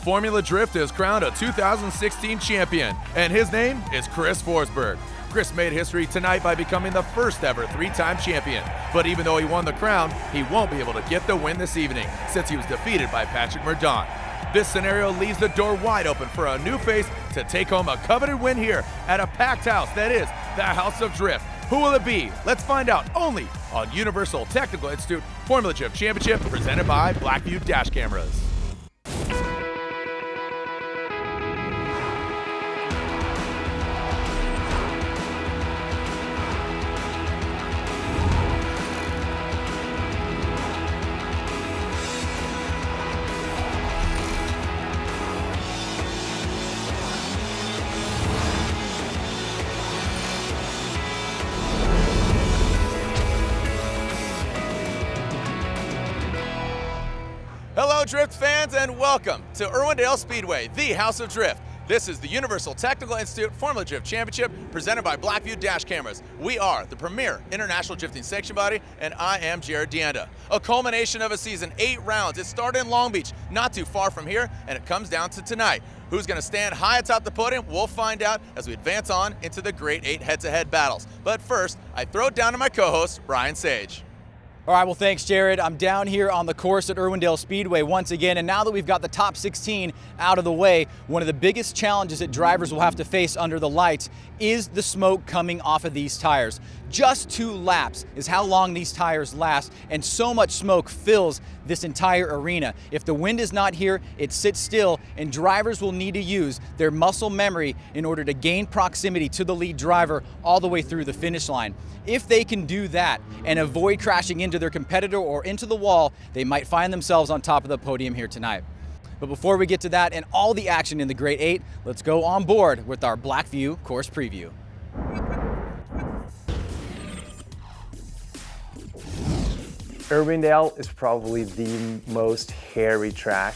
Formula Drift has crowned a 2016 champion, and his name is Chris Forsberg. Chris made history tonight by becoming the first ever three-time champion. But even though he won the crown, he won't be able to get the win this evening since he was defeated by Mordaunt. This scenario leaves the door wide open for a new face to take home a coveted win here at a packed house that is the House of Drift. Who will it be? Let's find out only on Universal Technical Institute Formula Drift Championship presented by Blackview Dash Cameras. Hello Drift fans and welcome to Irwindale Speedway, the House of Drift. This is the Universal Technical Institute Formula Drift Championship presented by Blackview Dash Cameras. We are the premier international drifting sanction body and I am Jared Deanda. A culmination of a season, 8 rounds. It started in Long Beach, not too far from here, and it comes down to tonight. Who's going to stand high atop the podium? We'll find out as we advance on into the Great 8 head-to-head battles. But first, I throw it down to my co-host, Brian Sage. All right, well, thanks, Jared. I'm down here on the course at Irwindale Speedway once again, and now that we've got the top 16 out of the way, one of the biggest challenges that drivers will have to face under the lights is the smoke coming off of these tires. Just 2 laps is how long these tires last, and so much smoke fills this entire arena. If the wind is not here, it sits still, and drivers will need to use their muscle memory in order to gain proximity to the lead driver all the way through the finish line. If they can do that and avoid crashing into their competitor or into the wall, they might find themselves on top of the podium here tonight. But before we get to that and all the action in the Great 8, let's go on board with our Blackview course preview. Irwindale is probably the most hairy track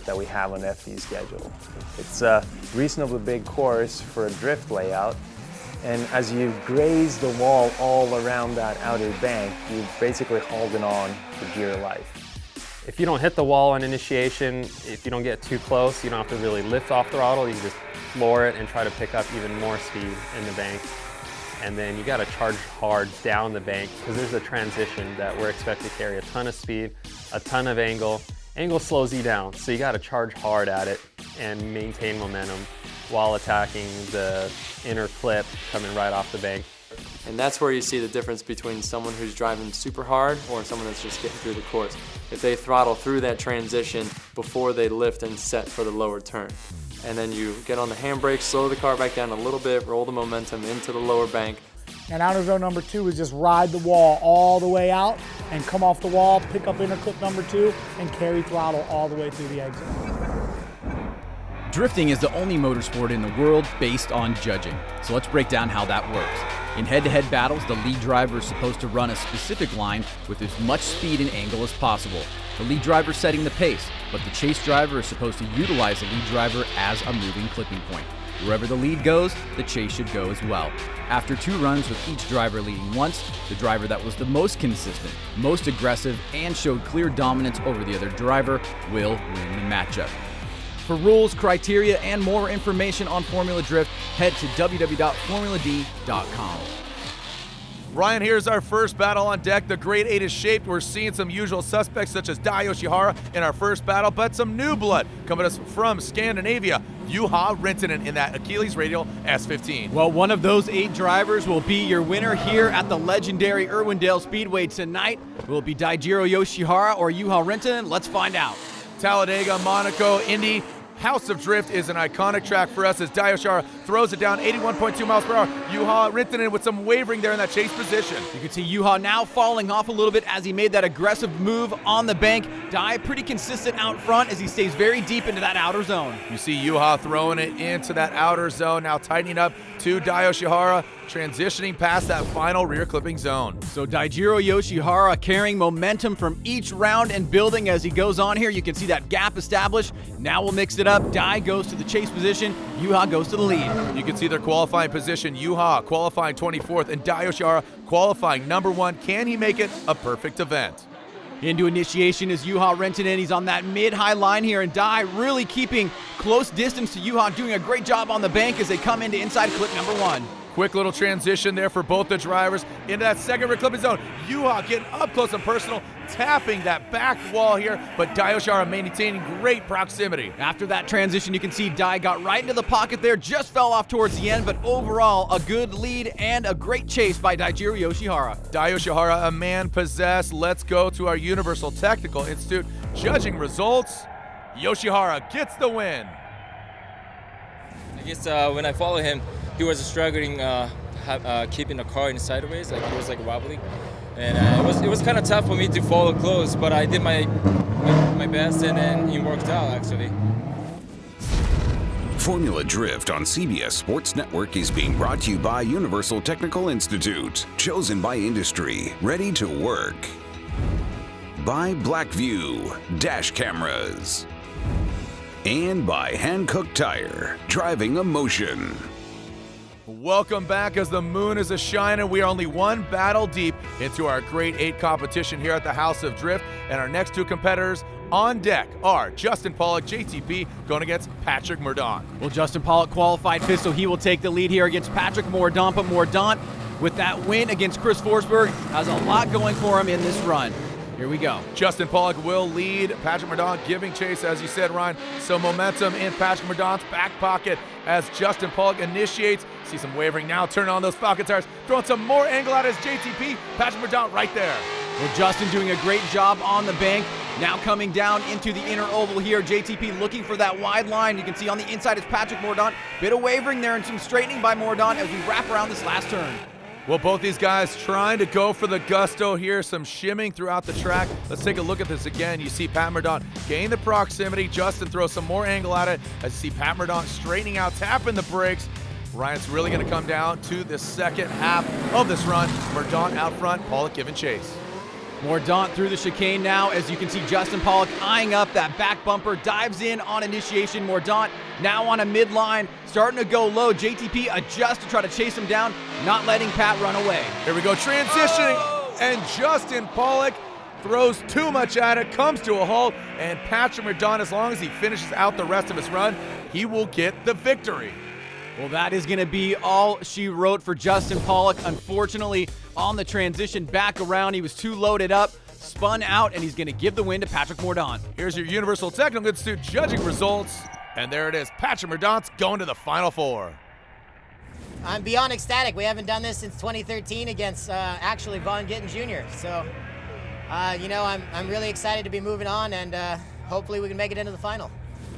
that we have on FD's schedule. It's a reasonably big course for a drift layout, and as you graze the wall all around that outer bank, you're basically holding on for dear life. If you don't hit the wall on initiation, if you don't get too close, you don't have to really lift off throttle, you can just floor it and try to pick up even more speed in the bank. And then you gotta charge hard down the bank because there's a transition that we're expected to carry a ton of speed, a ton of angle. Angle slows you down, so you gotta charge hard at it and maintain momentum while attacking the inner clip coming right off the bank. And that's where you see the difference between someone who's driving super hard or someone that's just getting through the course. If they throttle through that transition before they lift and set for the lower turn. And then you get on the handbrake, slow the car back down a little bit, roll the momentum into the lower bank. And outer zone number 2 is just ride the wall all the way out and come off the wall, pick up inner clip number 2, and carry throttle all the way through the exit. Drifting is the only motorsport in the world based on judging. So let's break down how that works. In head-to-head battles, the lead driver is supposed to run a specific line with as much speed and angle as possible. The lead driver is setting the pace, but the chase driver is supposed to utilize the lead driver as a moving clipping point. Wherever the lead goes, the chase should go as well. After 2 runs with each driver leading once, the driver that was the most consistent, most aggressive, and showed clear dominance over the other driver will win the matchup. For rules, criteria, and more information on Formula Drift, head to www.formulad.com. Ryan, here's our first battle on deck. The Great 8 is shaped. We're seeing some usual suspects such as Yoshihara in our first battle, but some new blood coming to us from Scandinavia. Renton in that Achilles Radial S15. Well, one of those 8 drivers will be your winner here at the legendary Irwindale Speedway tonight. Will it be Yoshihara or Renton? Let's find out. Talladega, Monaco, Indy. House of Drift is an iconic track for us as Yoshihara throws it down 81.2 miles per hour. Renton with some wavering there in that chase position. You can see now falling off a little bit as he made that aggressive move on the bank. Pretty consistent out front as he stays very deep into that outer zone. You see throwing it into that outer zone, now tightening up to Yoshihara, transitioning past that final rear clipping zone. So Yoshihara carrying momentum from each round and building as he goes on here. You can see that gap established. Now we'll mix it up. Dai goes to the chase position. goes to the lead. You can see their qualifying position. qualifying 24th and Yoshihara qualifying number 1. Can he make it a perfect event? Into initiation is Juha Renton, and he's on that mid-high line here, and Dai really keeping close distance to Juha, doing a great job on the bank as they come into inside clip number 1. Quick little transition there for both the drivers into that second reclipping zone. Juha getting up close and personal, tapping that back wall here, but Yoshihara maintaining great proximity. After that transition, you can see Dai got right into the pocket there, just fell off towards the end, but overall, a good lead and a great chase by Daijiro Yoshihara. Yoshihara, a man possessed. Let's go to our Universal Technical Institute judging results. Yoshihara gets the win. I guess when I follow him, he was struggling keeping the car in sideways, like he was like wobbling, and it was kind of tough for me to follow close. But I did my best, and then it worked out actually. Formula Drift on CBS Sports Network is being brought to you by Universal Technical Institute, chosen by industry, ready to work. By Blackview Dash Cameras. And by Hankook Tire, driving emotion. Welcome back as the moon is a-shining. We are only one battle deep into our Grade 8 competition here at the House of Drift, and our next 2 competitors on deck are Justin Pawlak, JTP, going against Patrick Mordaunt. Well, Justin Pawlak qualified 5th, so he will take the lead here against Patrick Mordaunt, but Mordaunt, with that win against Chris Forsberg, has a lot going for him in this run. Here we go. Justin Pawlak will lead. Patrick Mordaunt giving chase, as you said, Ryan. So momentum in Patrick Mordaunt's back pocket as Justin Pawlak initiates. See some wavering now, turn on those Falcon tires, throwing some more angle at his JTP. Patrick Mordaunt right there. Well, Justin doing a great job on the bank. Now coming down into the inner oval here. JTP looking for that wide line. You can see on the inside is Patrick Mordaunt. Bit of wavering there and some straightening by Mordaunt as we wrap around this last turn. Well, both these guys trying to go for the gusto here, some shimming throughout the track. Let's take a look at this again. You see Pat Mordaunt gain the proximity. Justin throws some more angle at it as you see Pat Mordaunt straightening out, tapping the brakes. Ryan's really going to come down to the second half of this run. Mordaunt out front, Pawlak giving chase. Mordaunt through the chicane now, as you can see Justin Pawlak eyeing up that back bumper, dives in on initiation. Mordaunt now on a midline, starting to go low. JTP adjusts to try to chase him down, not letting Pat run away. Here we go, transitioning, and Justin Pawlak throws too much at it, comes to a halt, and Patrick Mordaunt, as long as he finishes out the rest of his run, he will get the victory. Well, that is going to be all she wrote for Justin Pawlak. Unfortunately, on the transition back around, he was too loaded up, spun out, and he's going to give the win to Patrick Mordaunt. Here's your Universal Technical Institute judging results, and there it is. Patrick Mordaunt's going to the Final Four. I'm beyond ecstatic. We haven't done this since 2013 against actually Von Gittin Jr. So, I'm really excited to be moving on, and hopefully we can make it into the final.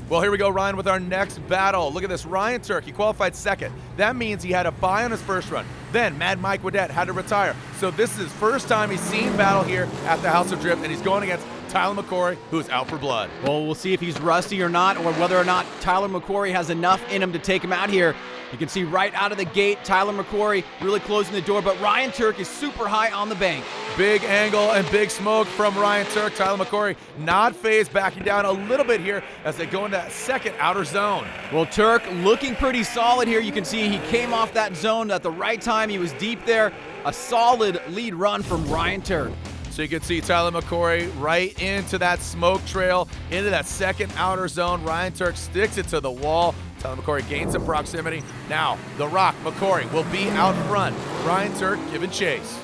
Well, here we go, Ryan, with our next battle. Look at this, Ryan Tuerck, he qualified 2nd. That means he had a bye on his first run. Then Mad Mike Wadette had to retire. So this is his first time he's seen battle here at the House of Drift, and he's going against Tyler McQuarrie, who's out for blood. Well, we'll see if he's rusty or not, or whether or not Tyler McQuarrie has enough in him to take him out here. You can see right out of the gate, Tyler McQuarrie really closing the door, but Ryan Tuerck is super high on the bank. Big angle and big smoke from Ryan Tuerck. Tyler McQuarrie not phased, backing down a little bit here as they go into that second outer zone. Well, Tuerck looking pretty solid here. You can see he came off that zone at the right time. He was deep there. A solid lead run from Ryan Tuerck. So you can see Tyler McQuarrie right into that smoke trail, into that second outer zone. Ryan Tuerck sticks it to the wall. Tyler McQuarrie gains some proximity. Now, the Rock, McQuarrie will be out front. Ryan Tuerck giving chase.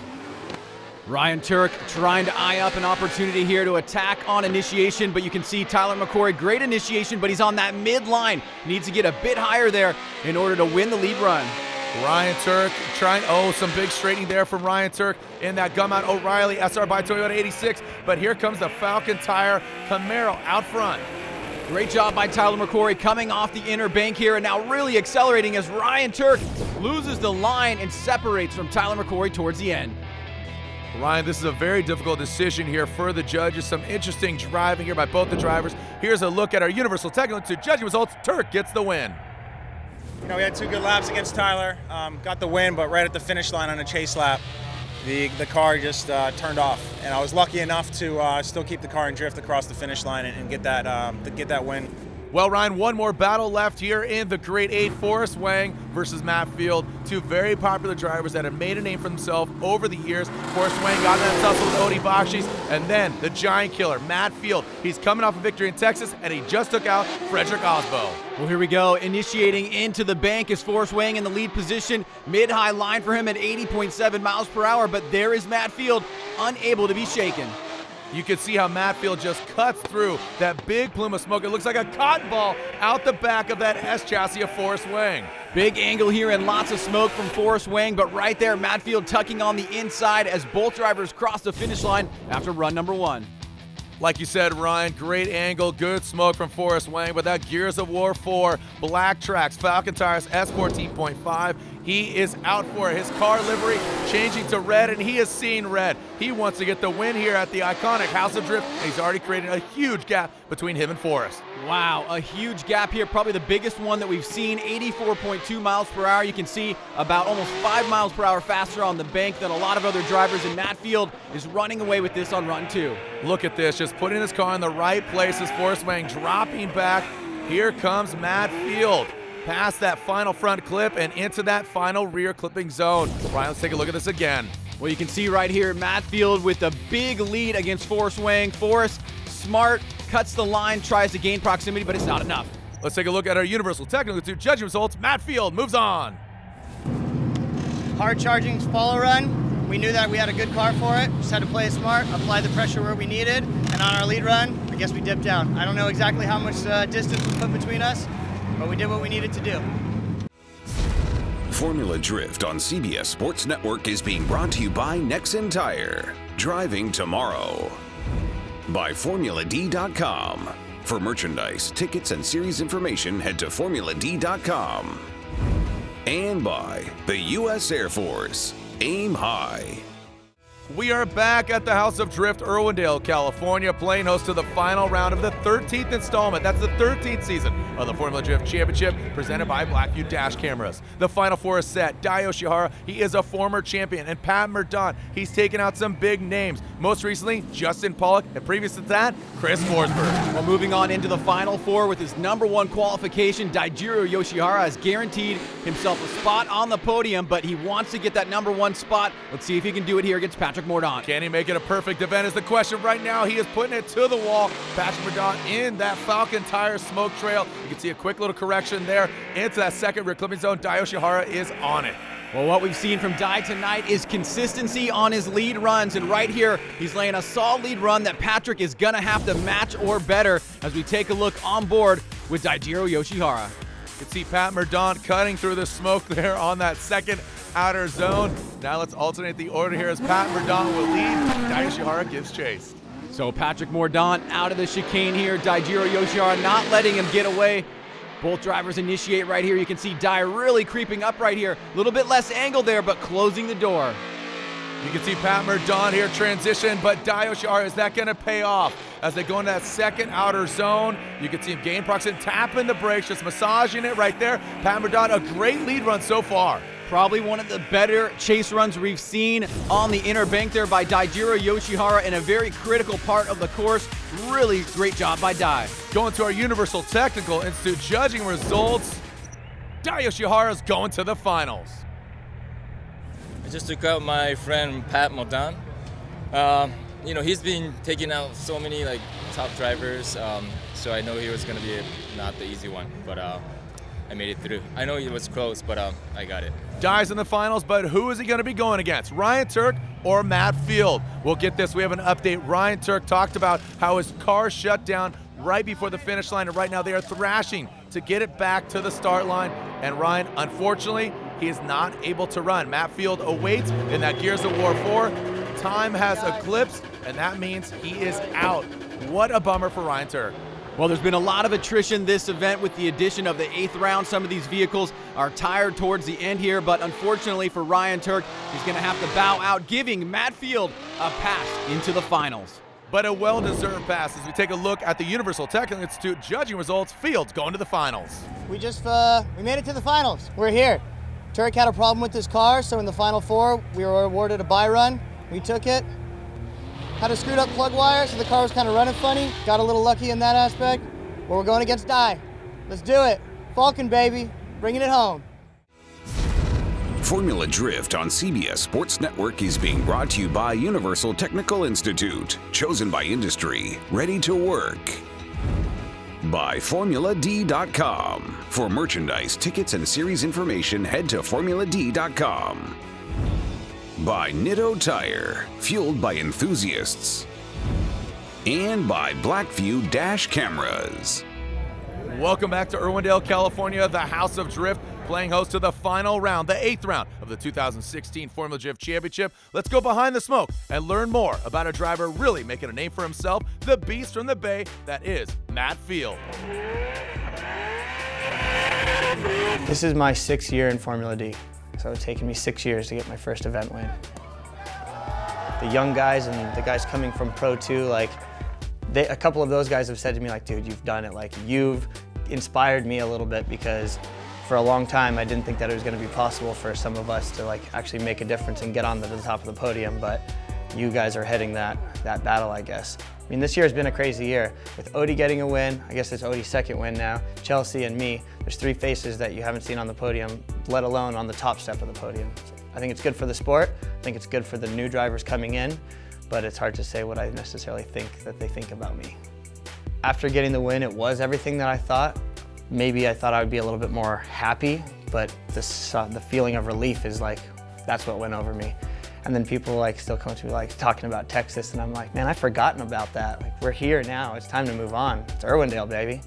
Ryan Tuerck trying to eye up an opportunity here to attack on initiation, but you can see Tyler McQuarrie, great initiation, but he's on that midline. Needs to get a bit higher there in order to win the lead run. Ryan Tuerck trying, some big straightening there from Ryan Tuerck in that Gummount O'Reilly SR by Toyota 86, but here comes the Falcon Tire Camaro out front. Great job by Tyler McQuarrie coming off the inner bank here and now really accelerating as Ryan Tuerck loses the line and separates from Tyler McQuarrie towards the end. Ryan, this is a very difficult decision here for the judges. Some interesting driving here by both the drivers. Here's a look at our Universal Technical Institute judging results. Tuerck gets the win. We had 2 good laps against Tyler, got the win, but right at the finish line on a chase lap, the car just turned off. And I was lucky enough to still keep the car in drift across the finish line and get that win. Well, Ryan, one more battle left here in the Grade 8. Forrest Wang versus Matt Field, two very popular drivers that have made a name for themselves over the years. Forrest Wang got in that tussle with Odie Bakshis, and then the giant killer, Matt Field. He's coming off a victory in Texas, and he just took out Frederick Osbo. Well, here we go. Initiating into the bank is Forrest Wang in the lead position. Mid-high line for him at 80.7 miles per hour, but there is Matt Field, unable to be shaken. You can see how Matt Field just cuts through that big plume of smoke. It looks like a cotton ball out the back of that S chassis of Forrest Wang. Big angle here and lots of smoke from Forrest Wang, but right there, Matt Field tucking on the inside as both drivers cross the finish line after run number 1. Like you said, Ryan, great angle, good smoke from Forrest Wang, but that Gears of War 4, black tracks, Falcon tires, S14.5, he is out for it. His car livery changing to red, and he is seeing red. He wants to get the win here at the iconic House of Drift, and he's already created a huge gap between him and Forrest. Wow, a huge gap here, probably the biggest one that we've seen, 84.2 miles per hour. You can see about almost 5 miles per hour faster on the bank than a lot of other drivers, and Matt Field is running away with this on run 2. Look at this, just putting his car in the right places. Forrest Wang dropping back. Here comes Matt Field. Past that final front clip and into that final rear clipping zone. Ryan, let's take a look at this again. Well, you can see right here, Matt Field with a big lead against Forrest Wang. Forrest, smart, cuts the line, tries to gain proximity, but it's not enough. Let's take a look at our Universal Technical Institute judging results. Matt Field moves on. Hard charging follow run. We knew that we had a good car for it. Just had to play it smart, apply the pressure where we needed, and on our lead run, I guess we dipped down. I don't know exactly how much distance we put between us, but we did what we needed to do. Formula Drift on CBS Sports Network is being brought to you by Nexen Tire. Driving tomorrow. By FormulaD.com. For merchandise, tickets, and series information, head to FormulaD.com. And by the U.S. Air Force. Aim high. We are back at the House of Drift, Irwindale, California, playing host to the final round of the 13th installment. That's the 13th season of the Formula Drift Championship, presented by Blackview Dash Cameras. The final four is set. Yoshihara, he is a former champion, and Pat Mordaunt, he's taken out some big names. Most recently, Justin Pawlak, and previous to that, Chris Forsberg. Well, moving on into the final four with his #1 qualification, Yoshihara has guaranteed himself a spot on the podium, but he wants to get that #1 spot. Let's see if he can do it here against Patrick Mordaunt. Can he make it a perfect event is the question right now. He is putting it to the wall. Patrick Mordaunt in that Falcon tire smoke trail. You can see a quick little correction there into that second rear clipping zone. Yoshihara is on it. Well, what we've seen from Dai tonight is consistency on his lead runs, and right here, he's laying a solid lead run that Patrick is gonna have to match or better as we take a look on board with Yoshihara. You can see Pat Mordaunt cutting through the smoke there on that second outer zone. Now let's alternate the order here as Pat Mordaunt will lead. Yoshihara gives chase. So Patrick Mordaunt out of the chicane here. Yoshihara not letting him get away. Both drivers initiate right here. You can see Dai really creeping up right here. A little bit less angle there, but closing the door. You can see Pat Mordaunt here transition, but Yoshihara, is that going to pay off? As they go into that second outer zone, you can see him gain proximity, tapping the brakes, just massaging it right there. Pat Mordaunt, a great lead run so far. Probably one of the better chase runs we've seen on the inner bank there by Yoshihara in a very critical part of the course. Really great job by Dai. Going to our Universal Technical Institute judging results. Yoshihara's going to the finals. I just took out my friend Pat Mordaunt. You know, he's been taking out so many like top drivers, so I know he was going to be not the easy one, but I made it through. I know it was close, but I got it. Dai's in the finals, but who is he going to be going against? Ryan Tuerck or Matt Field? We'll get this. We have an update. Ryan Tuerck talked about how his car shut down right before the finish line, and right now they are thrashing to get it back to the start line. And Ryan, unfortunately, he is not able to run. Matt Field awaits in that Gears of War 4. Time has eclipsed, and that means he is out. What a bummer for Ryan Tuerck. Well, there's been a lot of attrition this event with the addition of the 8th round. Some of these vehicles are tired towards the end here, but unfortunately for Ryan Tuerck, he's going to have to bow out, giving Matt Field a pass into the finals. But a well-deserved pass as we take a look at the Universal Technical Institute judging results. Fields going to the finals. We made it to the finals. We're here. Tuerck had a problem with his car, so in the final four, we were awarded a bye run. We took it. Had a screwed up plug wire, so the car was kind of running funny. Got a little lucky in that aspect. Well, we're going against Dye. Let's do it. Falcon, baby. Bringing it home. Formula Drift on CBS Sports Network is being brought to you by Universal Technical Institute, chosen by industry, ready to work. By FormulaD.com. For merchandise, tickets, and series information, head to FormulaD.com. By Nitto Tire, fueled by enthusiasts. And by Blackview Dash Cameras. Welcome back to Irwindale, California, the House of Drift, playing host to the final round, the 8th round of the 2016 Formula Drift Championship. Let's go behind the smoke and learn more about a driver really making a name for himself, the beast from the Bay, that is Matt Field. This is my 6th year in Formula D, so it's taken me 6 years to get my first event win. The young guys and the guys coming from Pro 2, like, a couple of those guys have said to me, like, dude, you've done it. Like, you've inspired me a little bit, because for a long time I didn't think that it was going to be possible for some of us to like actually make a difference and get on to the top of the podium, but you guys are heading that battle, I guess. I mean, this year has been a crazy year. With Odie getting a win, I guess it's Odie's second win now, Chelsea and me, there's 3 faces that you haven't seen on the podium, let alone on the top step of the podium. So I think it's good for the sport. I think it's good for the new drivers coming in, but it's hard to say what I necessarily think that they think about me. After getting the win, it was everything that I thought. Maybe I thought I would be a little bit more happy, but the feeling of relief is like, that's what went over me. And then people like still come to me like talking about Texas, and I'm like, man, I've forgotten about that. Like, we're here now, it's time to move on. It's Irwindale, baby.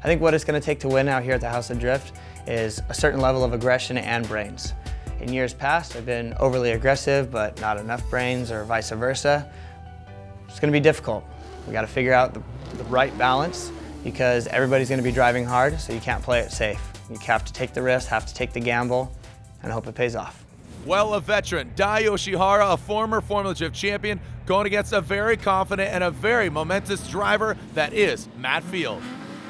I think what it's gonna take to win out here at the House of Drift is a certain level of aggression and brains. In years past, I've been overly aggressive, but not enough brains, or vice versa. It's gonna be difficult. We gotta figure out the right balance, because everybody's gonna be driving hard, so you can't play it safe. You have to take the risk, have to take the gamble, and hope it pays off. Well, a veteran, Dai Yoshihara, a former Formula Drift champion, going against a very confident and a very momentous driver that is Matt Field.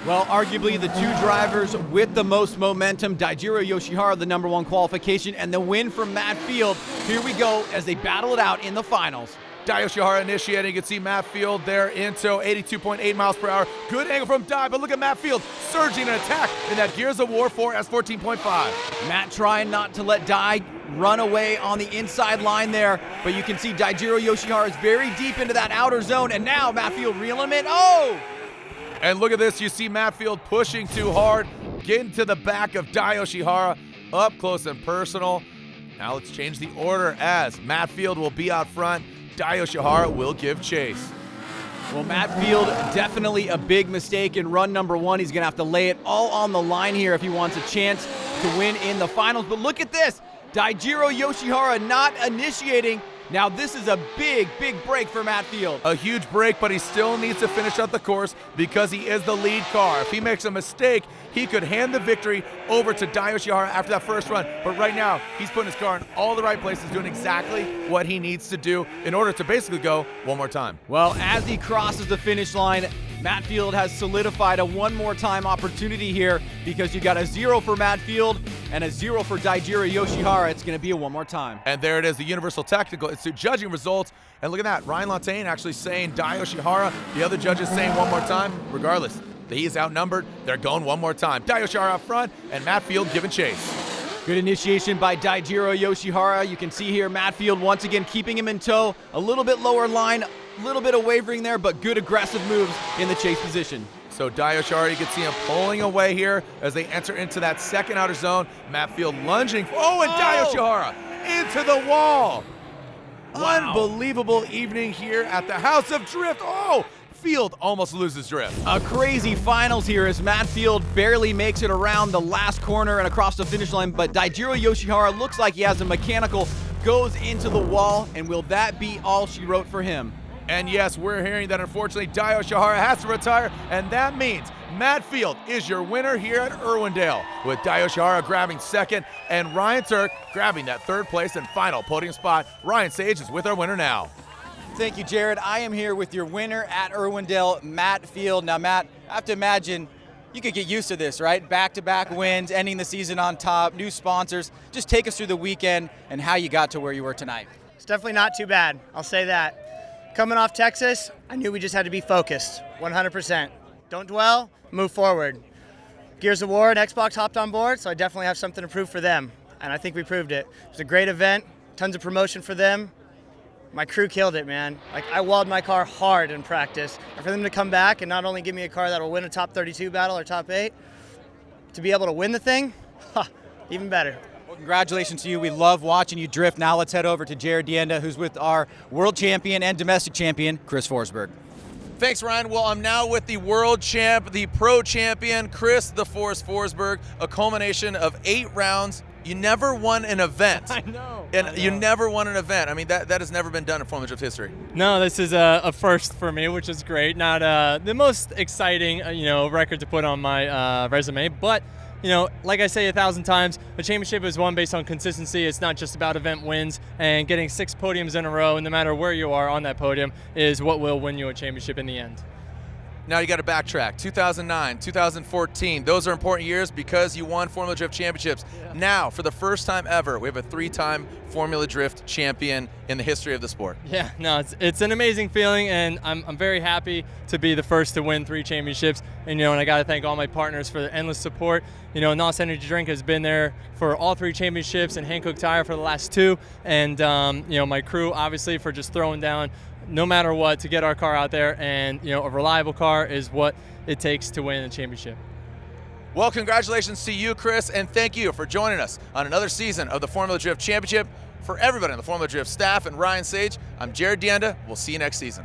Well, arguably the 2 drivers with the most momentum, Daijiro Yoshihara, the #1 qualification, and the win from Matt Field. Here we go as they battle it out in the finals. Dai Yoshihara initiating. You can see Matt Field there into 82.8 miles per hour. Good angle from Dai, but look at Matt Field surging an attack in that Gears of War 4 S14.5. Matt trying not to let Dai run away on the inside line there, but you can see Daijiro Yoshihara is very deep into that outer zone, and now Matt Field reeling him in. Oh! And look at this, you see Matt Field pushing too hard, getting to the back of Dai Yoshihara, up close and personal. Now let's change the order as Matt Field will be out front. Dai Yoshihara will give chase. Well, Matt Field, definitely a big mistake in run #1. He's gonna have to lay it all on the line here if he wants a chance to win in the finals. But look at this, Daijiro Yoshihara not initiating. Now this is a big, big break for Matt Field. A huge break, but he still needs to finish out the course because he is the lead car. If he makes a mistake, he could hand the victory over to Dai Yoshihara after that first run. But right now, he's putting his car in all the right places, doing exactly what he needs to do in order to basically go one more time. Well, as he crosses the finish line, Matt Field has solidified a one more time opportunity here, because you got a 0 for Matt Field and a 0 for Daijiro Yoshihara. It's gonna be a one more time. And there it is, the Universal Technical Institute judging results. And look at that, Ryan Lantain actually saying Dai Yoshihara, the other judges saying one more time. Regardless, he is outnumbered, they're going one more time. Dai Yoshihara up front, and Matt Field giving chase. Good initiation by Daijiro Yoshihara. You can see here Matt Field once again keeping him in tow. A little bit lower line, a little bit of wavering there, but good aggressive moves in the chase position. So Dai Yoshihara, you can see him pulling away here as they enter into that second outer zone. Matt Field lunging. Oh, and Dai Yoshihara into the wall. Wow. Unbelievable evening here at the House of Drift. Oh, Field almost loses drift. A crazy finals here as Matt Field barely makes it around the last corner and across the finish line, but Daijiro Yoshihara looks like he has a mechanical, goes into the wall, and will that be all she wrote for him? And yes, we're hearing that unfortunately Dai Yoshihara has to retire, and that means Matt Field is your winner here at Irwindale, with Dai Yoshihara grabbing second and Ryan Tuerck grabbing that third place and final podium spot. Ryan Sage is with our winner now. Thank you, Jared. I am here with your winner at Irwindale, Matt Field. Now, Matt, I have to imagine you could get used to this, right? Back-to-back wins, ending the season on top, new sponsors. Just take us through the weekend and how you got to where you were tonight. It's definitely not too bad, I'll say that. Coming off Texas, I knew we just had to be focused, 100%. Don't dwell, move forward. Gears of War and Xbox hopped on board, so I definitely have something to prove for them, and I think we proved it. It was a great event, tons of promotion for them. My crew killed it, man. Like, I walled my car hard in practice, and for them to come back and not only give me a car that will win a top 32 battle or top 8, to be able to win the thing, even better. Well, congratulations to you. We love watching you drift. Now let's head over to Jared Dienda, who's with our world champion and domestic champion, Chris Forsberg. Thanks, Ryan. Well, I'm now with the world champ, the pro champion, Chris the Force Forsberg, a culmination of 8 rounds. You never won an event. I know. And you never won an event. I mean, that has never been done in Formula Drift history. No, this is a first for me, which is great. Not the most exciting, record to put on my resume, but like I say 1,000 times, a championship is won based on consistency. It's not just about event wins, and getting 6 podiums in a row, no matter where you are on that podium, is what will win you a championship in the end. Now you got to backtrack. 2009, 2014, those are important years because you won Formula Drift championships. Yeah. Now, for the first time ever, we have a 3-time Formula Drift champion in the history of the sport. Yeah, no, it's an amazing feeling, and I'm very happy to be the first to win 3 championships. And and I got to thank all my partners for their endless support. NOS Energy Drink has been there for all 3 championships, and Hankook Tire for the last 2. And my crew, obviously, for just throwing down no matter what to get our car out there, and a reliable car is what it takes to win a championship. Well, congratulations to you, Chris, and thank you for joining us on another season of the Formula Drift Championship. For everybody on the Formula Drift staff and Ryan Sage, I'm Jared Dienda. We'll see you next season.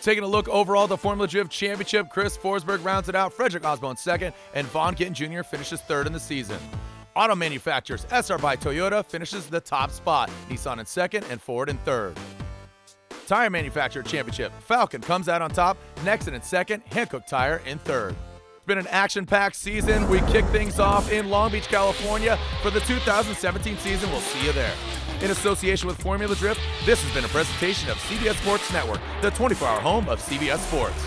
Taking a look overall at the Formula Drift Championship, Chris Forsberg rounds it out, Frederick Osborne second, and Vaughn Gittin Jr. finishes third in the season. Auto manufacturers, SR by Toyota finishes the top spot, Nissan in second and Ford in third. Tire manufacturer championship, Falcon comes out on top, Nexon in second, Hankook Tire in third. It's been an action-packed season. We kick things off in Long Beach, California for the 2017 season. We'll see you there. In association with Formula Drift, this has been a presentation of CBS Sports Network, the 24-hour home of CBS Sports.